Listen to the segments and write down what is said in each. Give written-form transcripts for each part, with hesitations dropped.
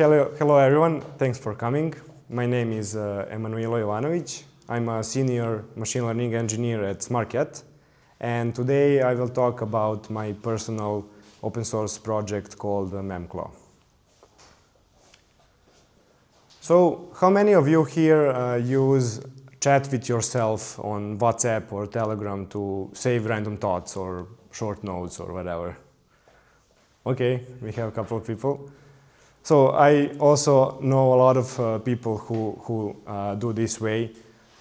hello everyone. Thanks for coming. My name is Emanuilo. I'm a senior machine learning engineer at SmartCat, and today I will talk about my personal open source project called Memclaw. So, how many of you here use chat with yourself on WhatsApp or Telegram to save random thoughts or short notes or whatever? Okay, we have a couple of people. So I also know a lot of people who do this way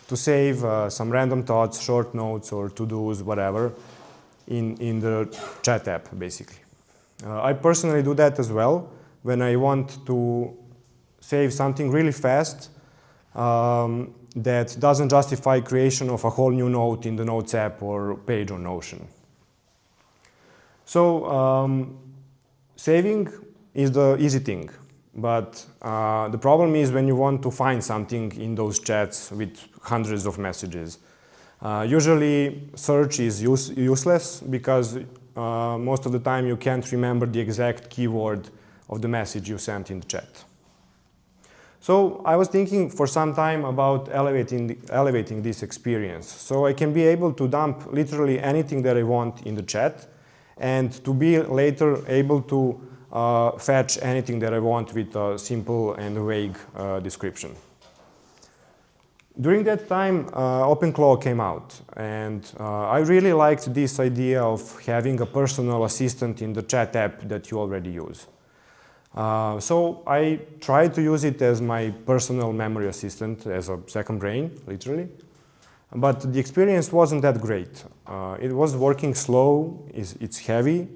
to save some random thoughts, short notes or to-dos, whatever, in the chat app, basically. I personally do that as well when I want to save something really fast that doesn't justify creation of a whole new note in the Notes app or page on Notion. So saving is the easy thing, but the problem is when you want to find something in those chats with hundreds of messages. Usually search is useless because most of the time you can't remember the exact keyword of the message you sent in the chat. So I was thinking for some time about elevating this experience, so I can be able to dump literally anything that I want in the chat and to be later able to fetch anything that I want with a simple and vague description. During that time, OpenClaw came out, and I really liked this idea of having a personal assistant in the chat app that you already use. So I tried to use it as my personal memory assistant, as a second brain, literally. But the experience wasn't that great. It was working slow, it's heavy,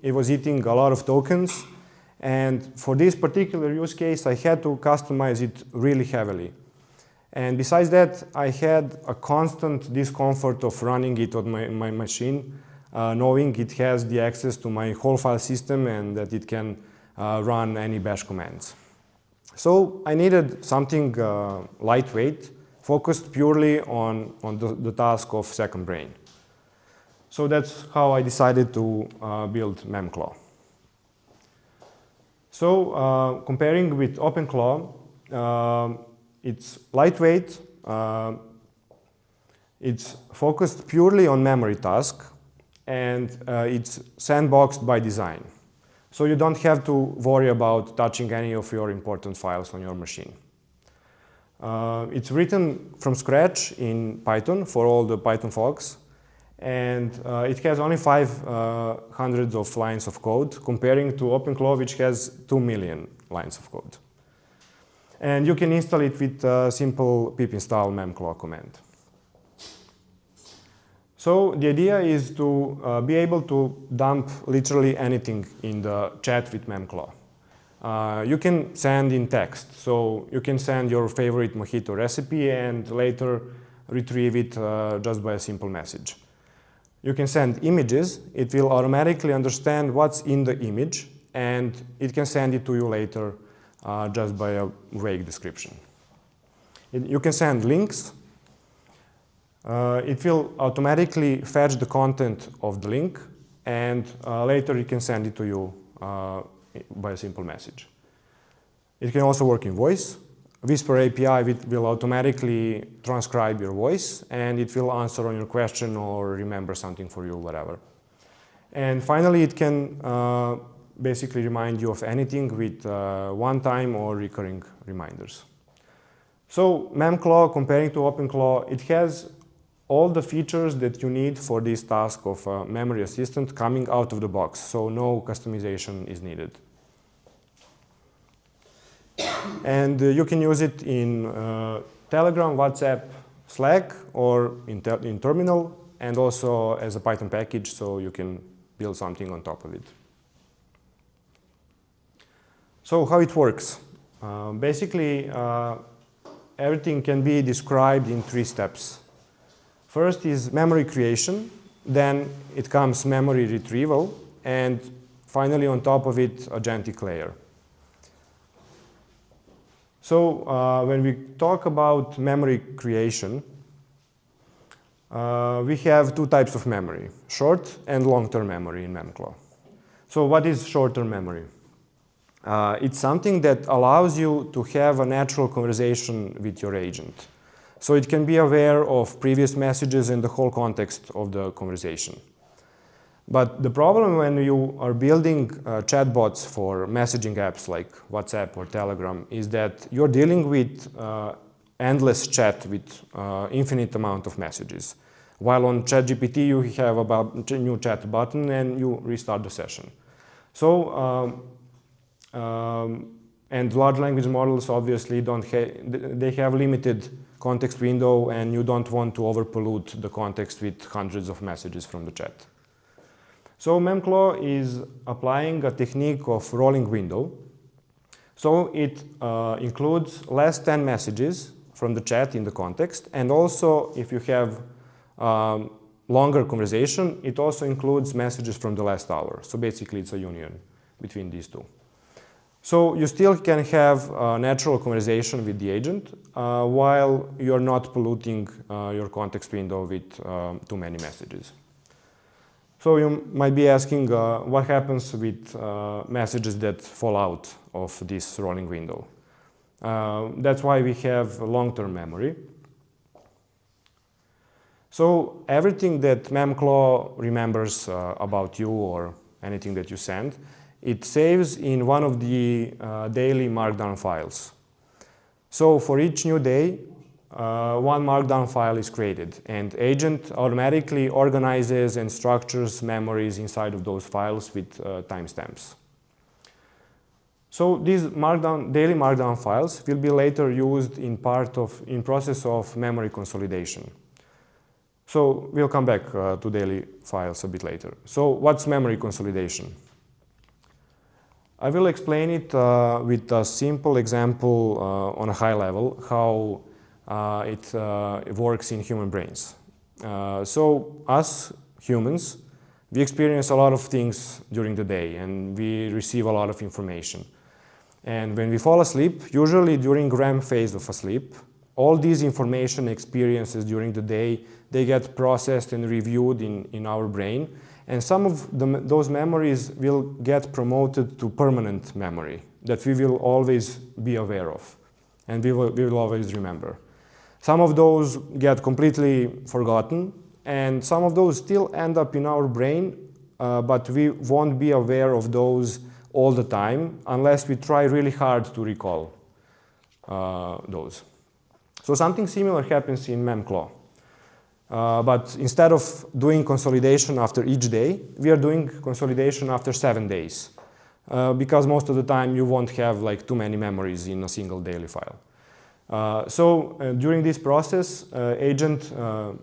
it was eating a lot of tokens, and for this particular use case I had to customize it really heavily. And besides that, I had a constant discomfort of running it on my machine, knowing it has the access to my whole file system and that it can run any bash commands. So I needed something lightweight, focused purely on the task of second brain. So that's how I decided to build Memclaw. So comparing with OpenClaw, it's lightweight, it's focused purely on memory task, and it's sandboxed by design. So you don't have to worry about touching any of your important files on your machine. It's written from scratch in Python for all the Python folks, and it has only 500 of lines of code, comparing to OpenClaw, which has 2 million lines of code. And you can install it with a simple pip install memclaw command. So the idea is to be able to dump literally anything in the chat with Memclaw. You can send in text, so you can send your favorite mojito recipe and later retrieve it just by a simple message. You can send images, it will automatically understand what's in the image and it can send it to you later just by a vague description. You can send links. It will automatically fetch the content of the link and later it can send it to you by a simple message. It can also work in voice. Whisper API will automatically transcribe your voice and it will answer on your question or remember something for you, whatever. And finally, it can basically remind you of anything with one-time or recurring reminders. So Memclaw, comparing to OpenClaw, it has all the features that you need for this task of a memory assistant coming out of the box, so no customization is needed. And you can use it in Telegram, WhatsApp, Slack, or in terminal, and also as a Python package, so you can build something on top of it. So how it works? Basically, everything can be described in 3 steps. First is memory creation, then it comes memory retrieval, and finally on top of it, agentic layer. So when we talk about memory creation, we have 2 types of memory, short and long-term memory in Memclaw. So what is short-term memory? It's something that allows you to have a natural conversation with your agent. So it can be aware of previous messages and the whole context of the conversation. But the problem when you are building chatbots for messaging apps like WhatsApp or Telegram is that you're dealing with endless chat with infinite amount of messages. While on ChatGPT you have a new chat button and you restart the session. So, and large language models obviously they have limited context window and you don't want to overpollute the context with hundreds of messages from the chat. So Memclaw is applying a technique of rolling window. So it includes less 10 messages from the chat in the context, and also if you have longer conversation, it also includes messages from the last hour. So basically it's a union between these two. So you still can have a natural conversation with the agent while you're not polluting your context window with too many messages. So you might be asking what happens with messages that fall out of this rolling window. That's why we have long-term memory. So everything that Memclaw remembers about you or anything that you send, it saves in one of the daily markdown files. So for each new day, one markdown file is created, and agent automatically organizes and structures memories inside of those files with timestamps. So these daily markdown files will be later used in process of memory consolidation. So we'll come back to daily files a bit later. So what's memory consolidation? I will explain it with a simple example on a high level, how it works in human brains. So us humans, we experience a lot of things during the day and we receive a lot of information. And when we fall asleep, usually during REM phase of a sleep, all these information experiences during the day, they get processed and reviewed in our brain. And some of those memories will get promoted to permanent memory that we will always be aware of and we will always remember. Some of those get completely forgotten, and some of those still end up in our brain, but we won't be aware of those all the time unless we try really hard to recall those. So something similar happens in Memclaw. But instead of doing consolidation after each day, we are doing consolidation after 7 days. Because most of the time you won't have like too many memories in a single daily file. During this process, agent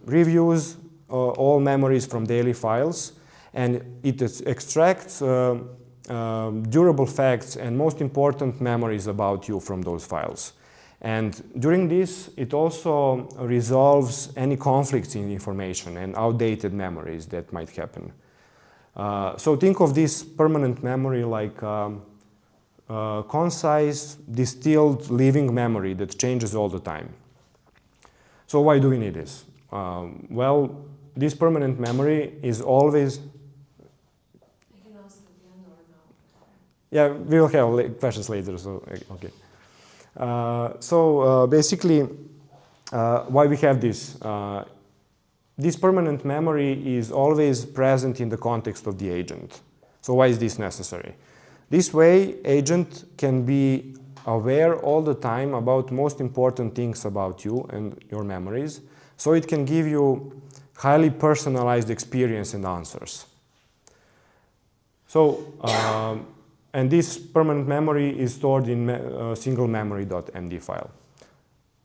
reviews all memories from daily files, and it extracts durable facts and most important memories about you from those files. And during this, it also resolves any conflicts in information and outdated memories that might happen. So think of this permanent memory like concise, distilled, living memory that changes all the time. So why do we need this? Well, this permanent memory is always... I can ask at the end or now? Yeah, we will have questions later, so okay. Basically, why we have this? This permanent memory is always present in the context of the agent. So why is this necessary? This way, agent can be aware all the time about most important things about you and your memories, so it can give you highly personalized experience and answers. So, and this permanent memory is stored in a single memory.md file.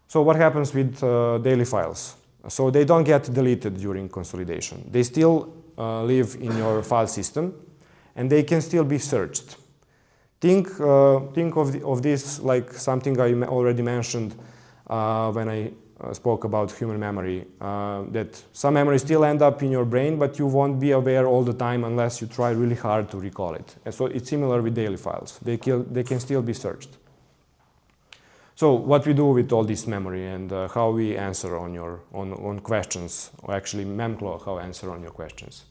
So what happens with daily files? So they don't get deleted during consolidation. They still live in your file system, and they can still be searched. Think of this like something I already mentioned when I spoke about human memory, that some memories still end up in your brain, but you won't be aware all the time unless you try really hard to recall it. And so it's similar with daily files. They can still be searched. So what we do with all this memory and how we answer on questions, or actually Memclaw how answer on your questions.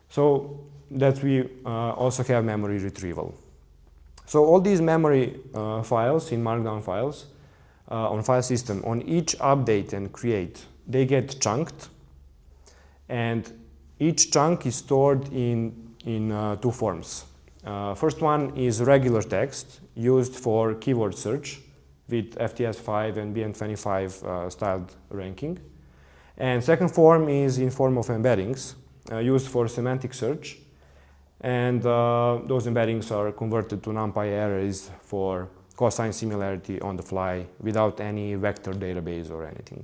So that we also have memory retrieval. So all these memory files in Markdown files on file system, on each update and create, they get chunked, and each chunk is stored in two forms. First one is regular text used for keyword search with FTS5 and BN25 styled ranking. And second form is in form of embeddings used for semantic search. And those embeddings are converted to NumPy arrays for cosine similarity on the fly without any vector database or anything.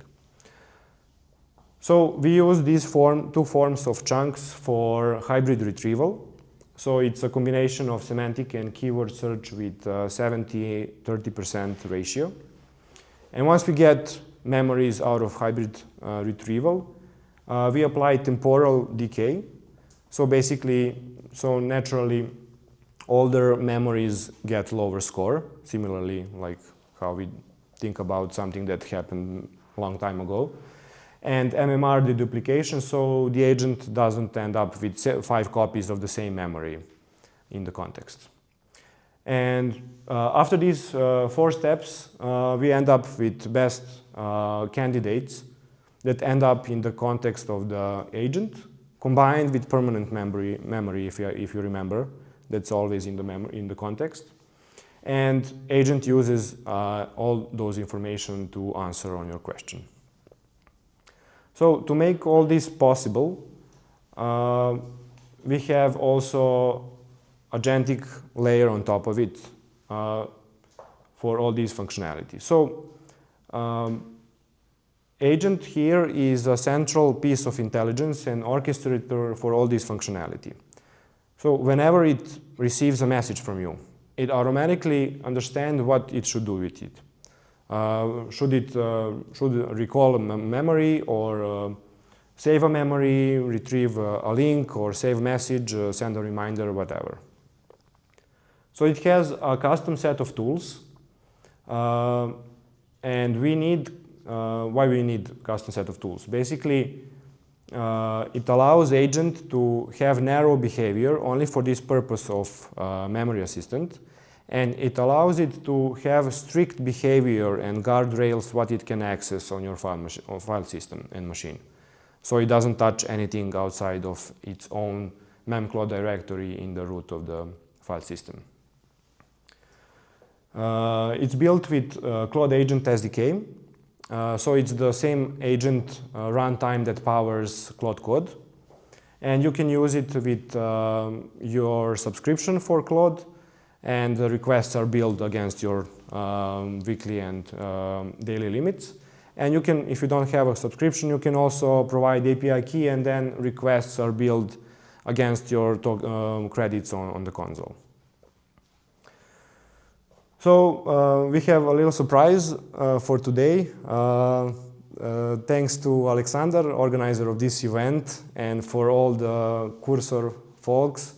So we use these two forms of chunks for hybrid retrieval. So it's a combination of semantic and keyword search with 70-30% ratio. And once we get memories out of hybrid retrieval, we apply temporal decay. So basically, naturally, older memories get lower score, similarly like how we think about something that happened a long time ago. And MMR deduplication, so the agent doesn't end up with 5 copies of the same memory in the context. And after these 4 steps, we end up with best candidates that end up in the context of the agent, combined with permanent memory if you remember. That's always in the context. And agent uses all those information to answer on your question. So to make all this possible, we have also agentic layer on top of it for all these functionalities. So agent here is a central piece of intelligence and orchestrator for all this functionality. So whenever it receives a message from you, it automatically understands what it should do with it. Should recall a memory or save a memory, retrieve a link or save a message, send a reminder, whatever. So it has a custom set of tools, and we need, why we need custom set of tools? Basically, it allows agent to have narrow behavior only for this purpose of memory assistant, and it allows it to have strict behavior and guardrails what it can access on your file system and machine. So it doesn't touch anything outside of its own Memclaw directory in the root of the file system. It's built with Claude Agent SDK. So it's the same agent runtime that powers Claude Code. And you can use it with your subscription for Claude, and the requests are built against your weekly and daily limits. And you can, if you don't have a subscription, you can also provide API key, and then requests are built against your credits on the console. So we have a little surprise for today. Thanks to Alexander, organizer of this event, and for all the Cursor folks.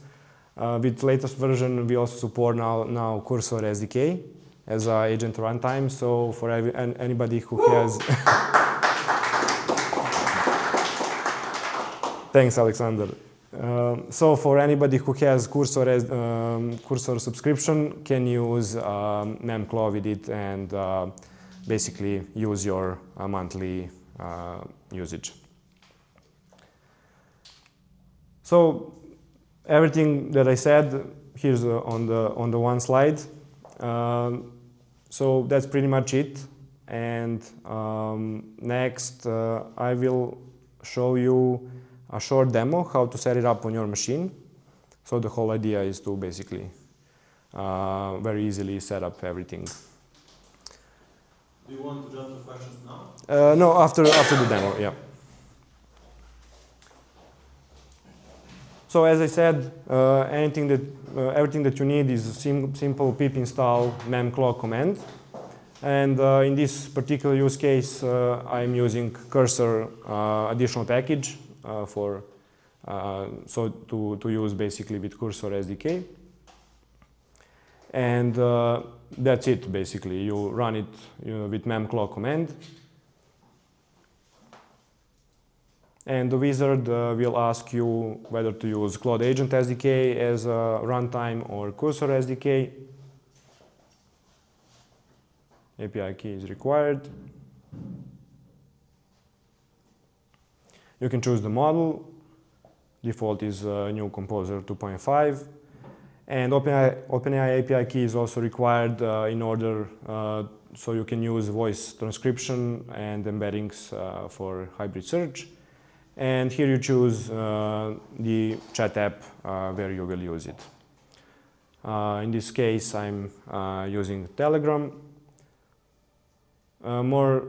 With latest version, we also support now Cursor SDK as an agent runtime. So for anybody who has... Thanks, Alexander. So for anybody who has Cursor subscription, can use Memclaw with it and basically use your monthly usage. So everything that I said here's on the one slide. So that's pretty much it. And next, I will show you a short demo how to set it up on your machine. So the whole idea is to basically very easily set up everything. Do you want to jump to questions now? No, after the demo, yeah. So as I said, everything that you need is a simple pip install memclaw command. And in this particular use case, I'm using Cursor additional package so to use basically with Cursor SDK. And that's it basically. You run it with memclaw command. And the wizard will ask you whether to use Claude Agent SDK as a runtime or Cursor SDK. API key is required. You can choose the model. Default is new Composer 2.5. And OpenAI API key is also required in order so you can use voice transcription and embeddings for hybrid search. And here you choose the chat app where you will use it. In this case, I'm using Telegram. More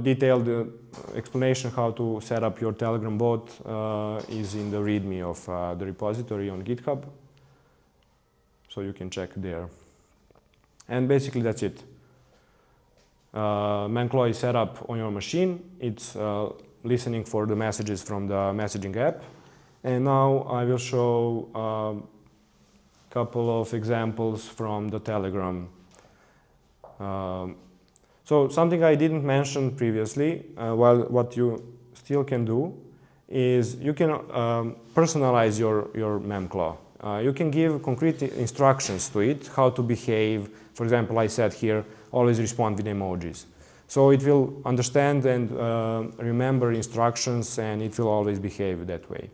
detailed explanation how to set up your Telegram bot is in the README of the repository on GitHub. So you can check there. And basically that's it. Memclaw is set up on your machine. It's listening for the messages from the messaging app. And now I will show a couple of examples from the Telegram. So something I didn't mention previously, what you still can do is you can personalize your Memclaw. You can give concrete instructions to it, how to behave. For example, I said here, always respond with emojis. So it will understand and remember instructions, and it will always behave that way.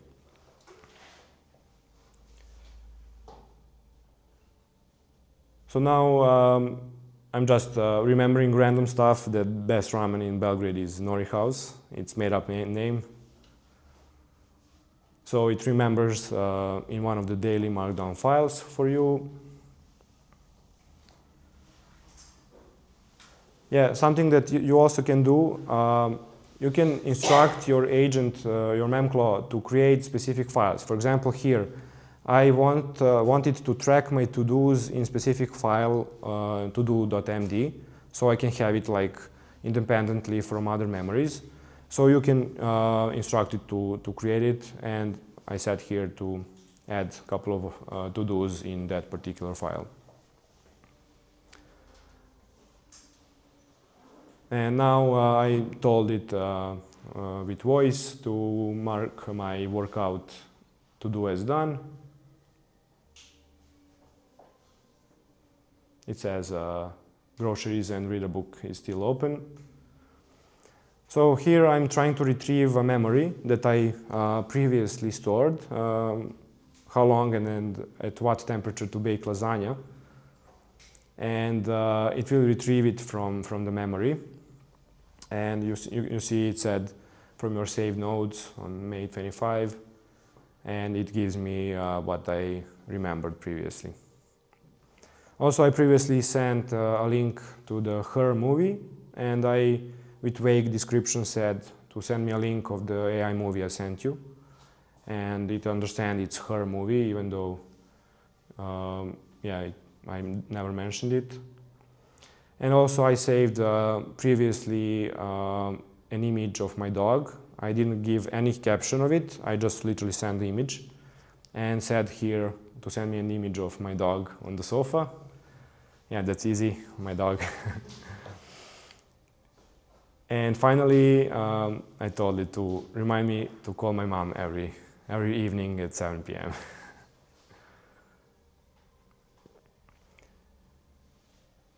So now I'm just remembering random stuff. The best ramen in Belgrade is Nori House. It's made up name. So it remembers in one of the daily markdown files for you. Yeah, something that you also can do, you can instruct your agent, your Memclaw, to create specific files. For example, here, I wanted to track my to-dos in specific file, todo.md, so I can have it like independently from other memories. So you can instruct it to create it, and I said here to add a couple of to-dos in that particular file. And now I told it with voice to mark my workout to-do as done. It says groceries and read a book is still open. So here I'm trying to retrieve a memory that I previously stored, how long and at what temperature to bake lasagna. And it will retrieve it from the memory. And you see it said from your saved nodes on May 25, and it gives me what I remembered previously. Also, I previously sent a link to the Her movie, and I, with vague description, said to send me a link of the AI movie I sent you. And it understands it's Her movie, even though, yeah, I never mentioned it. And also I saved previously an image of my dog. I didn't give any caption of it. I just literally sent the image and said here to send me an image of my dog on the sofa. Yeah, that's easy, my dog. And finally, I told it to remind me to call my mom every evening at 7 p.m.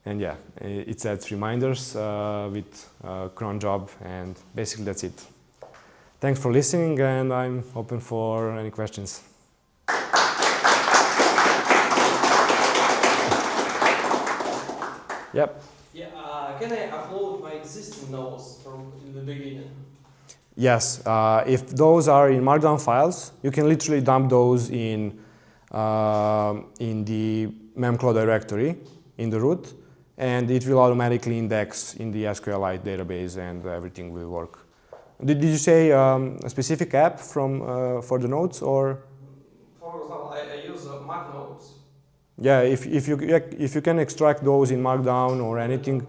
And yeah, it sets reminders with cron job, and basically that's it. Thanks for listening, and I'm open for any questions. Yep. Yeah, can I upload my existing notes from the beginning? Yes, if those are in Markdown files, you can literally dump those in the Memclaw directory in the root, and it will automatically index in the SQLite database, and everything will work. Did you say a specific app for the notes, or? For example, I use Mac Notes. Yeah, if you can extract those in Markdown or anything.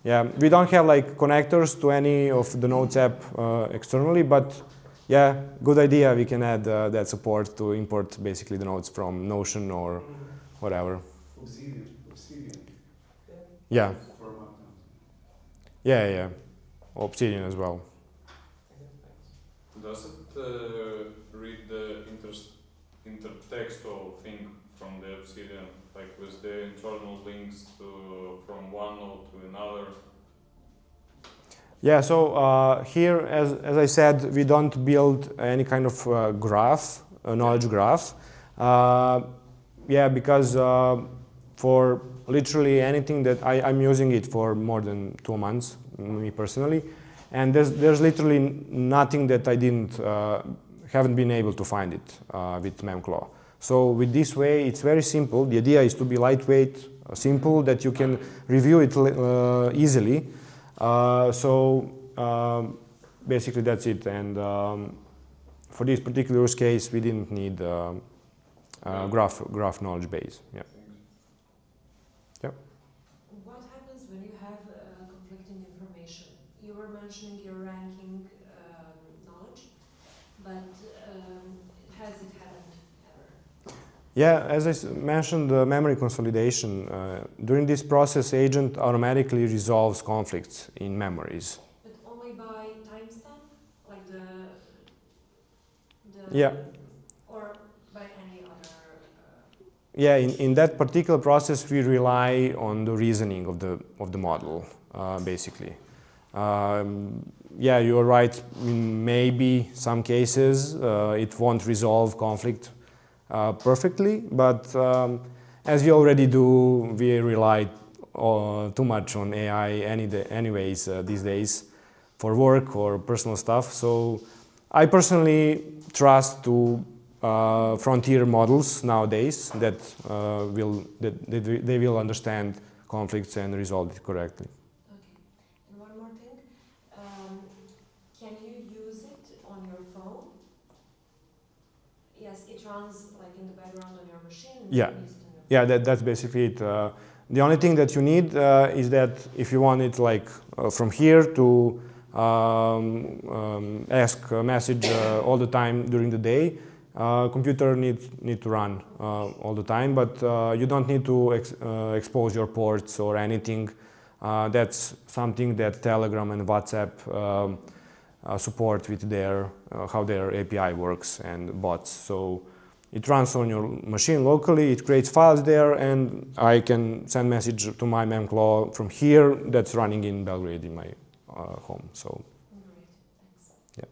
Yeah, we don't have like connectors to any of the Notes app externally, but yeah, good idea. We can add that support to import basically the notes from Notion or whatever. Obsidian. Yeah. For Markdown. Yeah. Obsidian as well. Does it read the intertextual thing from the Obsidian, like with the internal links from one node to another? Yeah, so here, as I said, we don't build any kind of graph, a knowledge graph. Yeah, because for literally anything that I'm using it for more than 2 months, me personally, and there's literally nothing that I haven't been able to find it with Memclaw. So with this way, it's very simple. The idea is to be lightweight, simple, that you can review it easily. Basically that's it. And for this particular use case, we didn't need graph knowledge base. Yeah. Yep. What happens when you have conflicting information? You were mentioning your ranking knowledge, but has it happened ever? Yeah, as I mentioned, the memory consolidation. During this process, agent automatically resolves conflicts in memories. But only by timestamp, like the Yeah. or by any other. Yeah, in that particular process, we rely on the reasoning of the model, basically. Yeah, you're right. In maybe some cases, it won't resolve conflict perfectly, but as we already do, we rely too much on AI anyways these days for work or personal stuff. So I personally trust to frontier models nowadays that they will understand conflicts and resolve it correctly. Okay. And one more thing, can you use it on your phone? Yes, it runs like in the background on your machine. And Yeah. you can use it on your Yeah, that's basically it. The only thing that you need is that if you want it like from here to ask a message all the time during the day, computer need to run all the time, but you don't need to expose your ports or anything. That's something that Telegram and WhatsApp support with how their API works and bots. So it runs on your machine locally, it creates files there, and I can send message to my Memclaw from here that's running in Belgrade in my home. So, Great, thanks. yeah.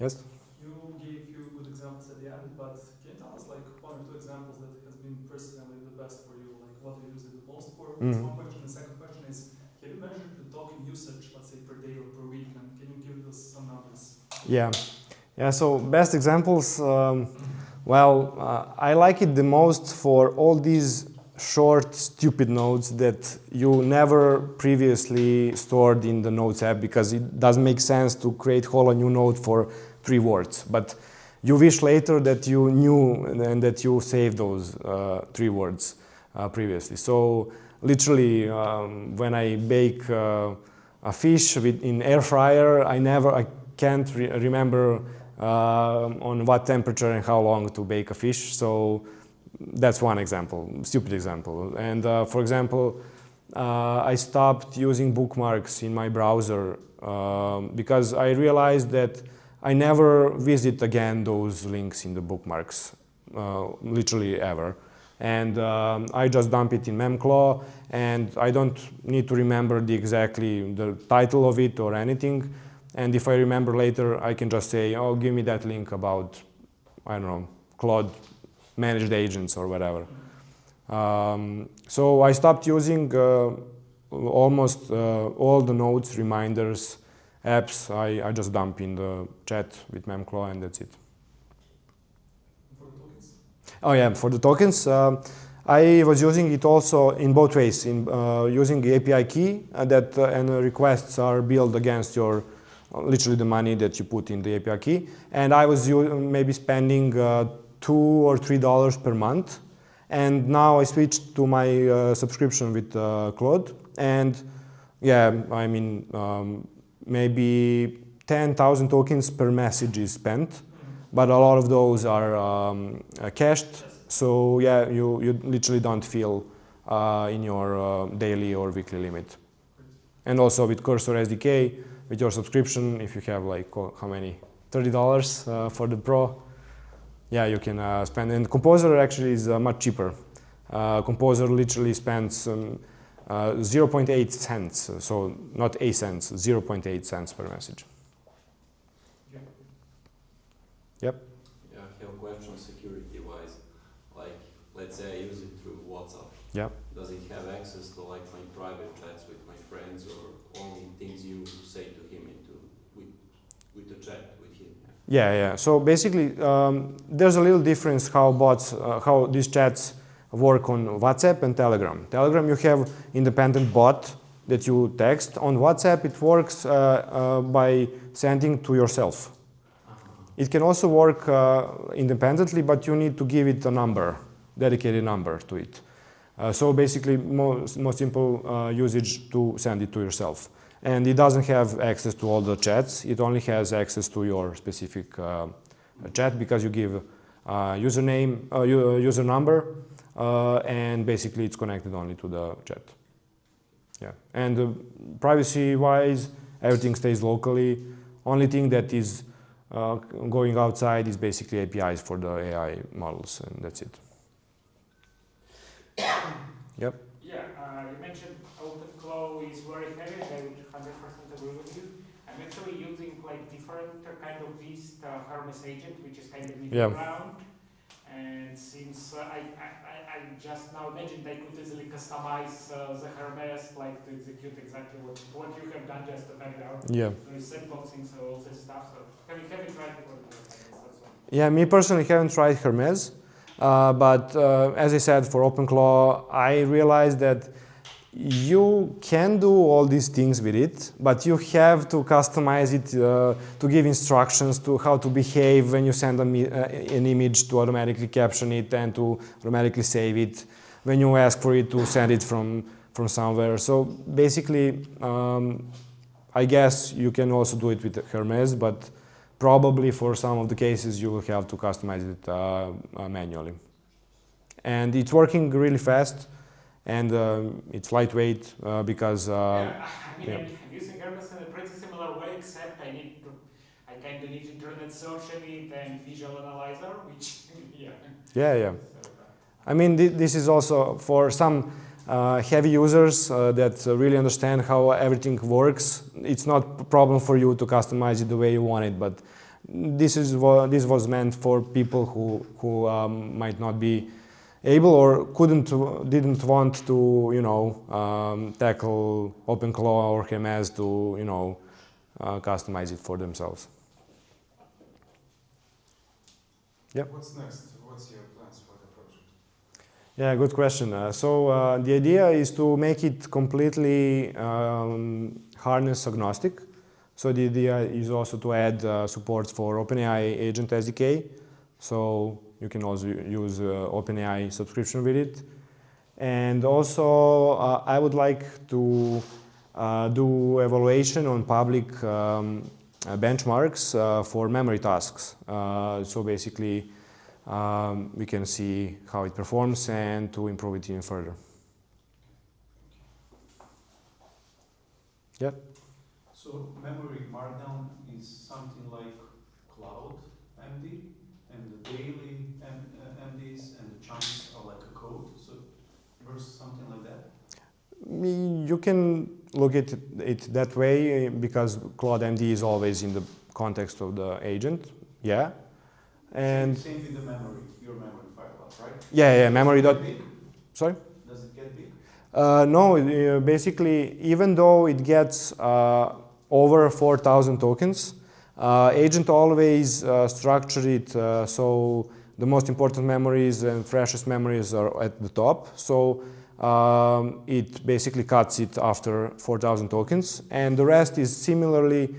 Yes? You gave a few good examples at the end, but can you tell us like 1 or 2 examples that has been personally the best for you? Like what do you use it the most for? That's one question. The second question is, have you measured the token usage, let's say per day or per week, and can you give us some numbers? Yeah. Yeah, so best examples, I like it the most for all these short, stupid nodes that you never previously stored in the Notes app because it doesn't make sense to create whole new node for 3 words. But you wish later that you knew and that you saved those 3 words previously. So literally, when I bake a fish in air fryer, I can't remember on what temperature and how long to bake a fish. So that's one example, stupid example. And for example, I stopped using bookmarks in my browser because I realized that I never visit again those links in the bookmarks, literally ever. And I just dump it in Memclaw, and I don't need to remember exactly the title of it or anything. And if I remember later, I can just say, oh, give me that link about, I don't know, Claude managed agents or whatever. So I stopped using almost all the notes, reminders, apps. I just dump in the chat with Memclaw, and that's it. For the tokens? Oh yeah, for the tokens, I was using it also in both ways, in using the API key and requests are billed against your literally the money that you put in the API key, and I was maybe spending $2 or $3 per month, and now I switched to my subscription with Claude, and yeah, I mean maybe 10,000 tokens per message is spent, but a lot of those are cached, so yeah, you literally don't feel in your daily or weekly limit. And also with Cursor SDK, with your subscription, if you have like, how many? $30 for the Pro, yeah, you can spend. And Composer actually is much cheaper. Composer literally spends 0.8 cents, so not a cents, 0.8 cents per message. Yeah. Yep. Yeah, I have a question security-wise. Like, let's say I use it through WhatsApp. Yeah. Does it have access to like my private chats with my friends, or only things you say to him with the chat with him? Yeah. So basically, there's a little difference how these chats work on WhatsApp and Telegram. Telegram, you have independent bot that you text. On WhatsApp, it works by sending to yourself. It can also work independently, but you need to give it a number, dedicated number to it. So basically, most simple usage to send it to yourself. And it doesn't have access to all the chats. It only has access to your specific chat because you give username, user number, and basically it's connected only to the chat. Yeah. And privacy-wise, everything stays locally. Only thing that is going outside is basically APIs for the AI models, and that's it. Yep. Yeah, you mentioned OpenClaw is very heavy, and I would 100% agree with you. I'm actually using like different kind of beast, Hermes agent, which is kind of middle ground. And since I just now imagined I could easily customize the Hermes, like to execute exactly what you have done just a minute ago. Yeah. So it's sandboxing, so all this stuff. So have you tried it? Yeah, me personally haven't tried Hermes. But as I said, for OpenClaw, I realized that you can do all these things with it, but you have to customize it to give instructions to how to behave when you send an image, to automatically caption it and to automatically save it, when you ask for it to send it from somewhere. So basically, I guess you can also do it with Hermes, but probably for some of the cases you will have to customize it manually. And it's working really fast, and it's lightweight because... I'm using Hermes in a pretty similar way, except I kind of need internet search in it and visual analyzer, which, Yeah. I mean, this is also for some heavy users that really understand how everything works. It's not a problem for you to customize it the way you want it, but this was meant for people who might not be able or didn't want to, tackle OpenClaw or Hermes to, customize it for themselves. Yep. What's next? What's your plans for the project? Yeah, good question. So the idea is to make it completely harness agnostic. So the idea is also to add support for OpenAI Agent SDK. So you can also use OpenAI subscription with it. And also I would like to do evaluation on public benchmarks for memory tasks. So basically we can see how it performs and to improve it even further. Yep. So memory markdown is something like cloud MD, and the daily MDs and the chunks are like a code. So versus something like that. You can look at it that way because Cloud MD is always in the context of the agent. Yeah. And same with the memory, your memory file, right? Yeah. Memory. Sorry. Does it get big? No. Basically, even though it gets over 4,000 tokens, agent always structure it so the most important memories and freshest memories are at the top. So it basically cuts it after 4,000 tokens, and the rest is similarly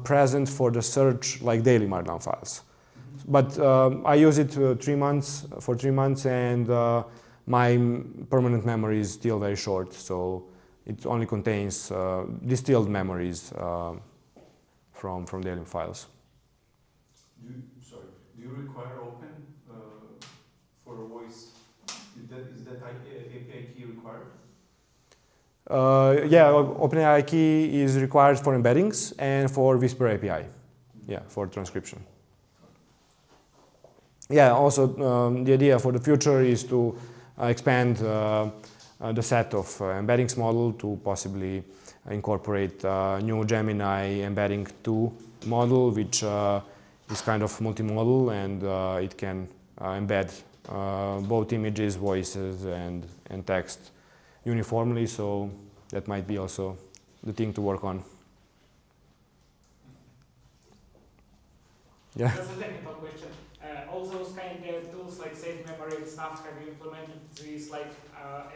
present for the search like daily markdown files. But I use it for 3 months, and my permanent memory is still very short, so it only contains distilled memories from daily files. Do you require open for a voice? Is that API key required? Yeah, OpenAI key is required for embeddings and for Whisper API. Yeah, for transcription. Yeah, also the idea for the future is to expand the set of embeddings model to possibly incorporate new Gemini embedding 2 model, which is kind of multimodal, and it can embed both images, voices, and text uniformly. So that might be also the thing to work on. Yeah. That's a technical question. All those kind of tools like save memory and stuff, have you implemented this like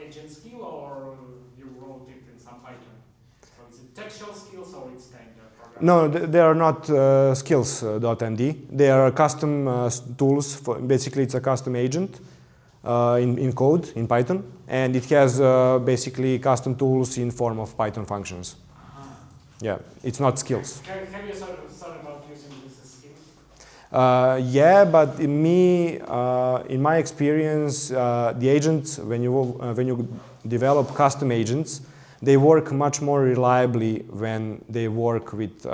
agent skill, or you wrote it in some Python? So is it textual skills or it's kind of program? No, they are not skills.md. They are custom tools. Basically, it's a custom agent in code, in Python. And it has basically custom tools in form of Python functions. Yeah, it's not skills. Have you thought about using this as skills? Yeah, but in my experience, the agents, when you develop custom agents, they work much more reliably when they work with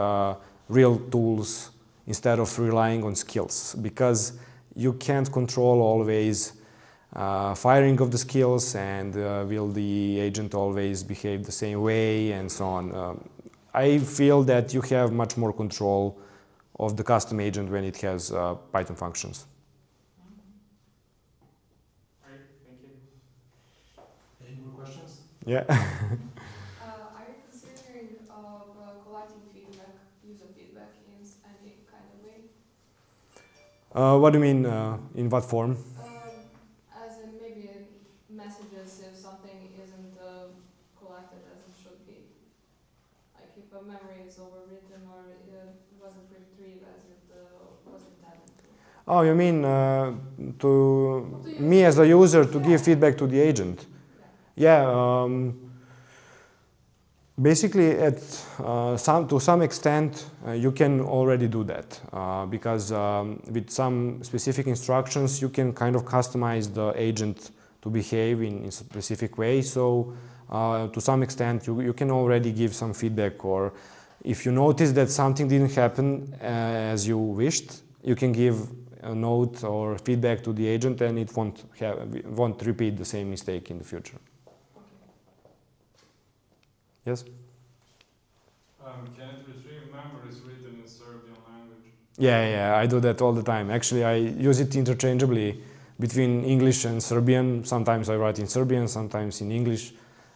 real tools instead of relying on skills, because you can't control always firing of the skills, and will the agent always behave the same way, and so on. I feel that you have much more control of the custom agent when it has Python functions. Right, thank you. Any more questions? Yeah. Are you considering collecting feedback, user feedback in any kind of way? What do you mean, in what form? As in maybe messages if something isn't collected as it should be. Like if a memory is overwritten or it wasn't retrieved as it was intended to. Oh, you mean to me as a user to give feedback to the agent? Yeah. Basically, to some extent, you can already do that because with some specific instructions, you can kind of customize the agent to behave in a specific way. So, to some extent, you can already give some feedback, or if you notice that something didn't happen as you wished, you can give a note or feedback to the agent, and it won't repeat the same mistake in the future. Yes? Can it retrieve memories written in Serbian language? Yeah, I do that all the time. Actually, I use it interchangeably between English and Serbian. Sometimes I write in Serbian, sometimes in English,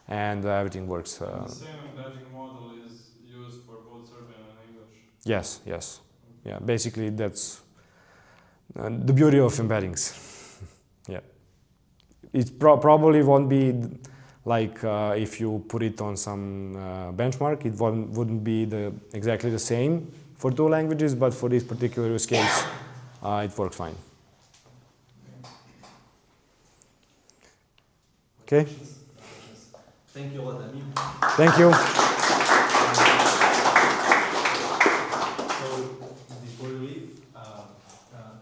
and everything works. The same embedding model is used for both Serbian and English? Yes. Yeah, basically that's the beauty of embeddings. Yeah. It probably won't be like if you put it on some benchmark, it wouldn't be exactly the same for two languages, but for this particular use case, it works fine. Okay. Thank you a lot, Emil. Thank you. So before you leave,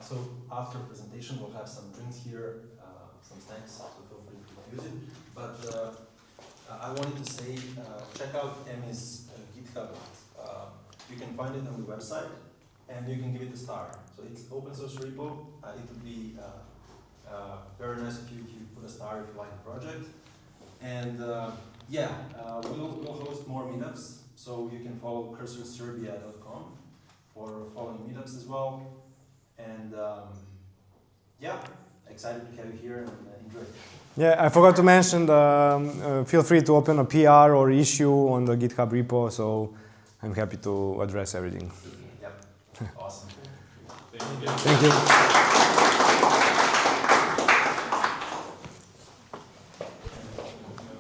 so after presentation we'll have some drinks here, some snacks, so feel free to use it. But I wanted to say, check out Emi's GitHub. You can find it on the website, and you can give it a star. So it's open source repo. It would be very nice if you put a star if you like the project. And we'll host more meetups, so you can follow cursorserbia.com for following meetups as well. And excited to have you here and enjoy it. Yeah, I forgot to mention, feel free to open a PR or issue on the GitHub repo, so I'm happy to address everything. Yep, awesome. Thank you. Thank you.